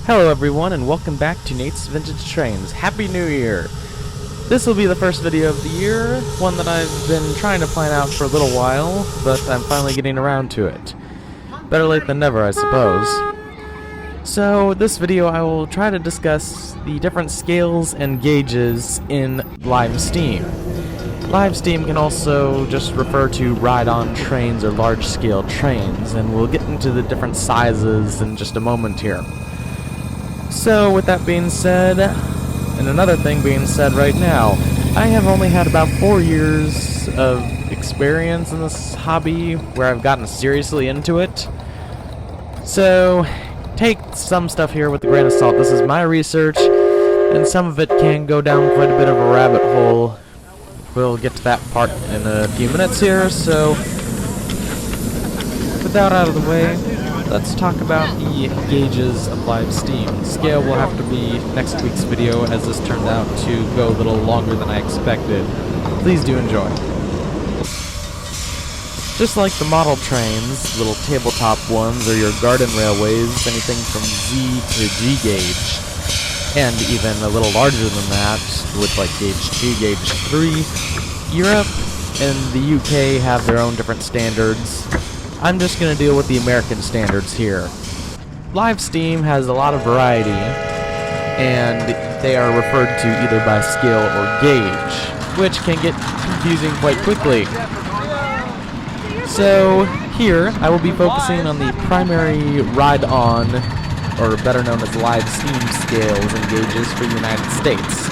Hello everyone and welcome back to Nate's Vintage Trains. Happy New Year! This will be the first video of the year, one that I've been trying to plan out for a little while, but I'm finally getting around to it. Better late than never, I suppose. So, this video I will try to discuss the different scales and gauges in live steam. Live steam can also just refer to ride-on trains or large-scale trains, and we'll get into the different sizes in just a moment here. So, with that being said, and another thing being said right now, I have only had about 4 years of experience in this hobby where I've gotten seriously into it. So, take some stuff here with a grain of salt. This is my research, and some of it can go down quite a bit of a rabbit hole. We'll get to that part in a few minutes here, so with that out of the way, let's talk about the gauges of live steam. The scale will have to be next week's video, as this turned out to go a little longer than I expected. Please do enjoy. Just like the model trains, little tabletop ones, or your garden railways, anything from Z to G gauge, and even a little larger than that, with like gauge 2, gauge 3, Europe and the UK have their own different standards. I'm just going to deal with the American standards here. Live steam has a lot of variety, and they are referred to either by scale or gauge, which can get confusing quite quickly. So here, I will be focusing on the primary ride-on, or better known as live steam scales and gauges for the United States.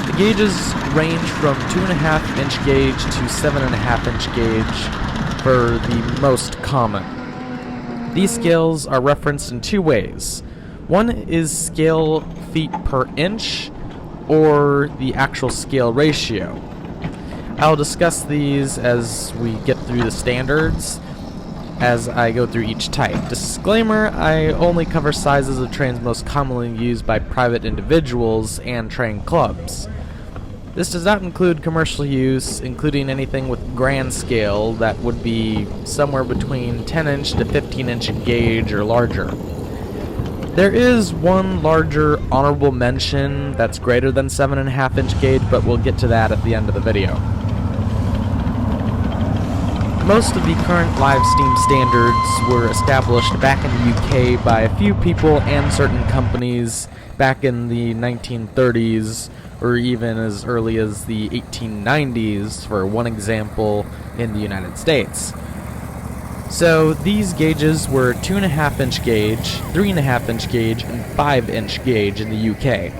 The gauges range from 2.5 inch gauge to 7.5 inch gauge for the most common. These scales are referenced in two ways. One is scale feet per inch, or the actual scale ratio. I'll discuss these as we get through the standards, as I go through each type. Disclaimer, I only cover sizes of trains most commonly used by private individuals and train clubs. This does not include commercial use, including anything with grand scale that would be somewhere between 10 inch to 15 inch in gauge or larger. There is one larger honorable mention that's greater than 7.5 inch gauge, but we'll get to that at the end of the video. Most of the current live steam standards were established back in the UK by a few people and certain companies back in the 1930s, or even as early as the 1890s, for one example, in the United States. So these gauges were 2.5 inch gauge, 3.5 inch gauge, and 5 inch gauge in the UK.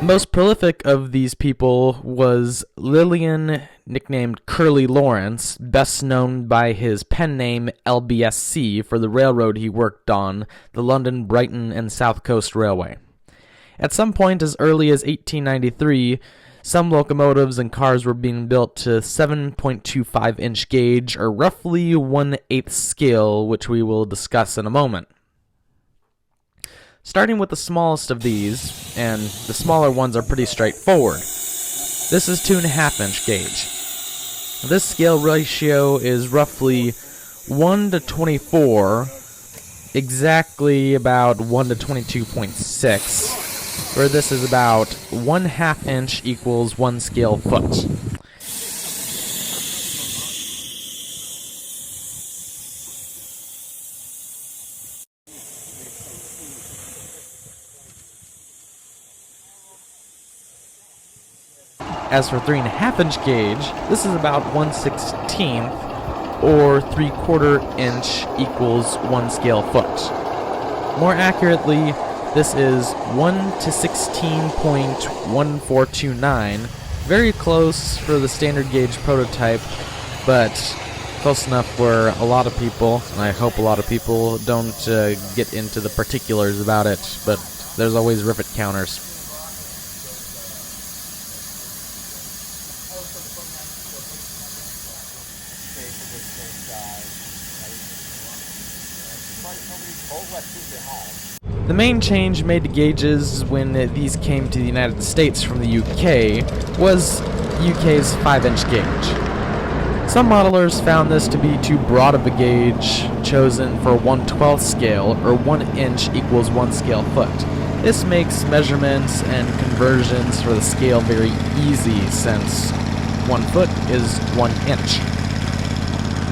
Most prolific of these people was Lillian, nicknamed Curly Lawrence, best known by his pen name LBSC for the railroad he worked on, the London, Brighton, and South Coast Railway. At some point as early as 1893, some locomotives and cars were being built to 7.25 inch gauge, or roughly 1/8 scale, which we will discuss in a moment. Starting with the smallest of these, and the smaller ones are pretty straightforward. This is 2.5 inch gauge. This scale ratio is roughly 1 to 24, exactly about 1 to 22.6, where this is about 1/2 inch equals 1 scale foot. As for 3.5 inch gauge, this is about 1/16, or 3/4 inch equals 1 scale foot. More accurately, this is 1 to 16.1429, very close for the standard gauge prototype, but close enough where a lot of people, and I hope a lot of people, don't get into the particulars about it, but there's always rivet counters. The main change made to gauges when these came to the United States from the UK was UK's 5 inch gauge. Some modelers found this to be too broad of a gauge chosen for 1/12 scale, or 1 inch equals 1 scale foot. This makes measurements and conversions for the scale very easy, since 1 foot is 1 inch.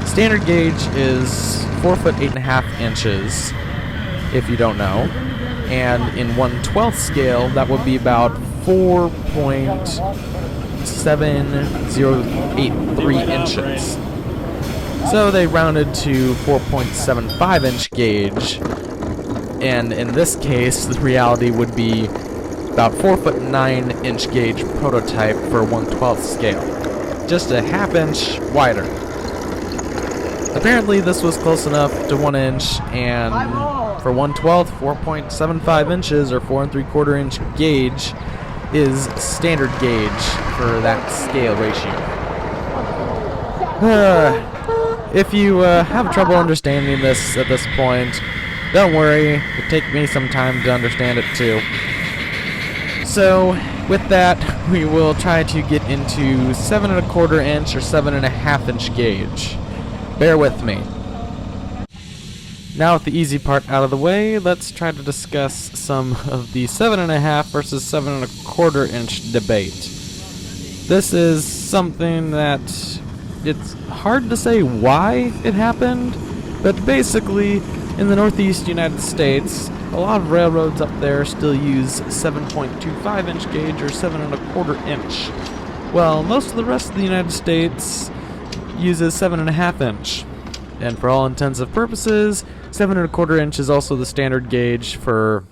Standard gauge is 4 foot 8.5 inches, if you don't know, and in 1/12 scale that would be about 4.7083 inches. So they rounded to 4.75 inch gauge, and in this case the reality would be about 4 foot 9 inch gauge prototype for 1/12 scale, just a half inch wider. Apparently this was close enough to 1 inch, and for 1/12, 4.75 inches or 4 3/4 inch gauge is standard gauge for that scale ratio. If you have trouble understanding this at this point, don't worry, it'll take me some time to understand it too. So, with that, we will try to get into 7 1/4 inch or 7 1/2 inch gauge. Bear with me. Now with the easy part out of the way, let's try to discuss some of the 7 1/2 versus 7 1/4 inch debate. This is something that it's hard to say why it happened, but basically in the Northeast United States, a lot of railroads up there still use 7.25 inch gauge or 7 1/4 inch. Well, most of the rest of the United States uses 7 1/2 inch. And for all intents and purposes, 7 1/4 inch is also the standard gauge for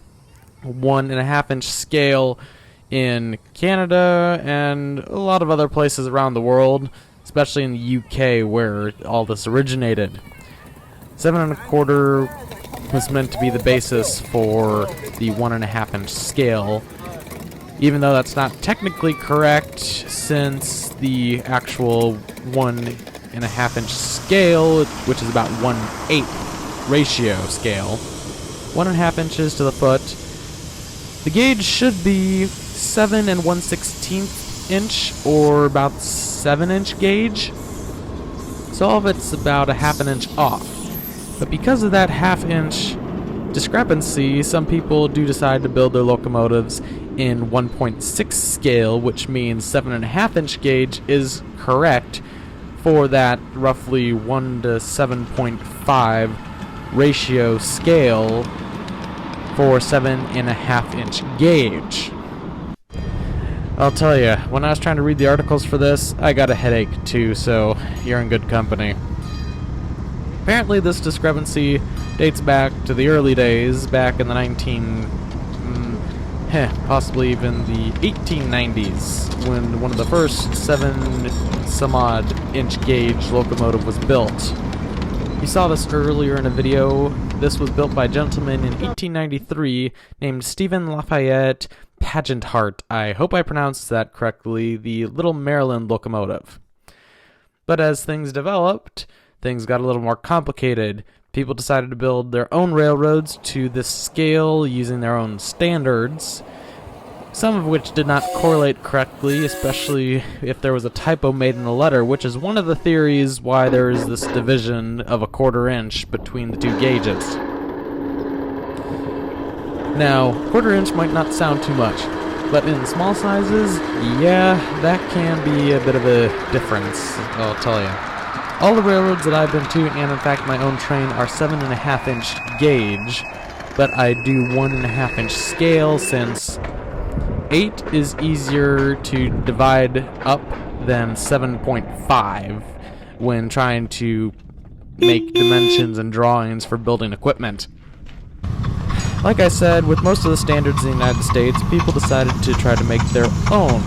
1 1/2 inch scale in Canada and a lot of other places around the world, especially in the UK where all this originated. 7 1/4 was meant to be the basis for the 1 1/2 inch scale, even though that's not technically correct, since the actual 1 1/2 inch scale, which is about 1/8 ratio scale, 1 1/2 inches to the foot, the gauge should be 7 1/16 inch or about 7 inch gauge. So all of it's about a half an inch off. But because of that half inch discrepancy, some people do decide to build their locomotives in 1.6 scale, which means 7 1/2 inch gauge is correct for that roughly 1 to 7.5 ratio scale for 7 1/2 inch gauge. I'll tell you, when I was trying to read the articles for this, I got a headache too, so you're in good company. Apparently this discrepancy dates back to the early days, back in the possibly even the 1890s, when one of the first 7 some odd inch gauge locomotive was built. You saw this earlier in a video. This was built by a gentleman in 1893 named Stephen Lafayette Pagenhardt. I hope I pronounced that correctly, the Little Maryland locomotive. But as things developed, things got a little more complicated. People decided to build their own railroads to this scale using their own standards, some of which did not correlate correctly, especially if there was a typo made in the letter, which is one of the theories why there is this division of a 1/4 inch between the two gauges. Now, 1/4 inch might not sound too much, but in small sizes, yeah, that can be a bit of a difference, I'll tell you. All the railroads that I've been to, and in fact my own train, are 7 1/2 inch gauge, but I do 1 1/2 inch scale, since 8 is easier to divide up than 7.5 when trying to make dimensions and drawings for building equipment. Like I said, with most of the standards in the United States, people decided to try to make their own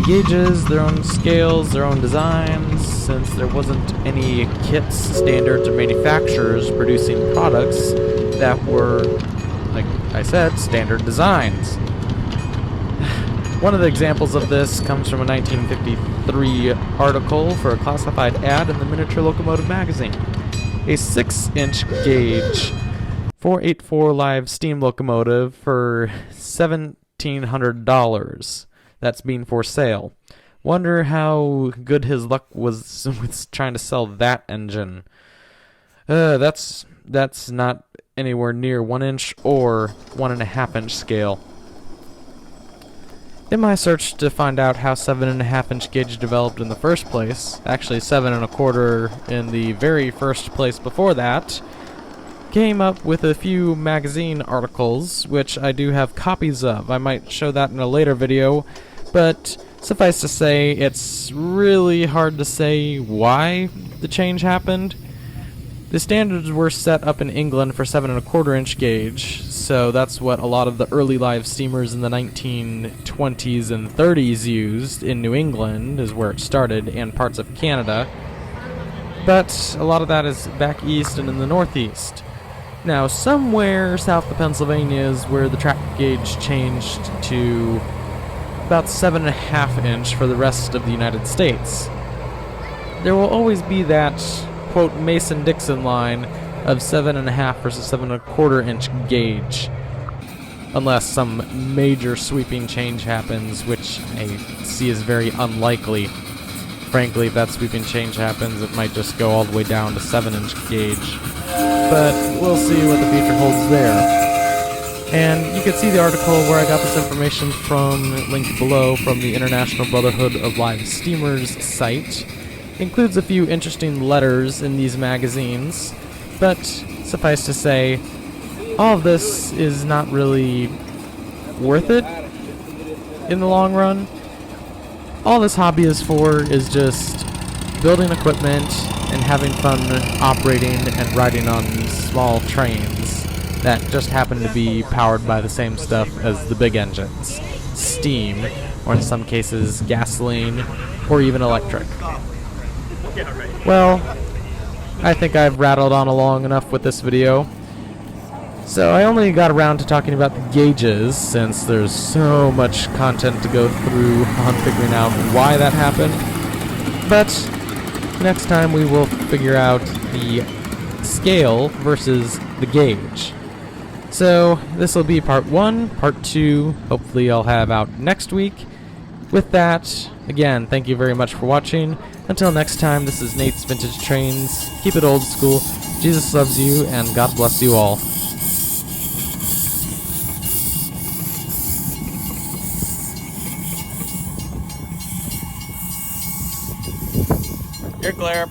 gauges, their own scales, their own designs, since there wasn't any kits, standards, or manufacturers producing products that were, like I said, standard designs. One of the examples of this comes from a 1953 article for a classified ad in the Miniature Locomotive magazine. A 6-inch gauge 484 live steam locomotive for $1,700. That's being for sale. Wonder how good his luck was with trying to sell that engine. That's not anywhere near 1 inch or 1.5 inch scale. In my search to find out how 7.5 inch gauge developed in the first place, actually 7.25 in the very first place before that, came up with a few magazine articles, which I do have copies of. I might show that in a later video, but suffice to say, it's really hard to say why the change happened. The standards were set up in England for 7.25 inch gauge, so that's what a lot of the early live steamers in the 1920s and 30s used in New England, is where it started, and parts of Canada. But a lot of that is back east and in the northeast. Now, somewhere south of Pennsylvania is where the track gauge changed to about 7.5 inch for the rest of the United States. There will always be that, quote, Mason-Dixon line of 7.5 versus 7.25 inch gauge, unless some major sweeping change happens, which I see as very unlikely. Frankly, if that sweeping change happens, it might just go all the way down to 7 inch gauge. But we'll see what the future holds there. And you can see the article where I got this information from, linked below, from the International Brotherhood of Live Steamers site. Includes a few interesting letters in these magazines, but suffice to say, all of this is not really worth it in the long run. All this hobby is for is just building equipment and having fun operating and riding on small trains that just happen to be powered by the same stuff as the big engines. Steam, or in some cases gasoline, or even electric. Well, I think I've rattled on long enough with this video. So I only got around to talking about the gauges, since there's so much content to go through on figuring out why that happened. But next time we will figure out the scale versus the gauge. So this will be part 1. Part 2, hopefully I'll have out next week. With that, again, thank you very much for watching. Until next time, this is Nate's Vintage Trains. Keep it old school. Jesus loves you, and God bless you all. You're clear.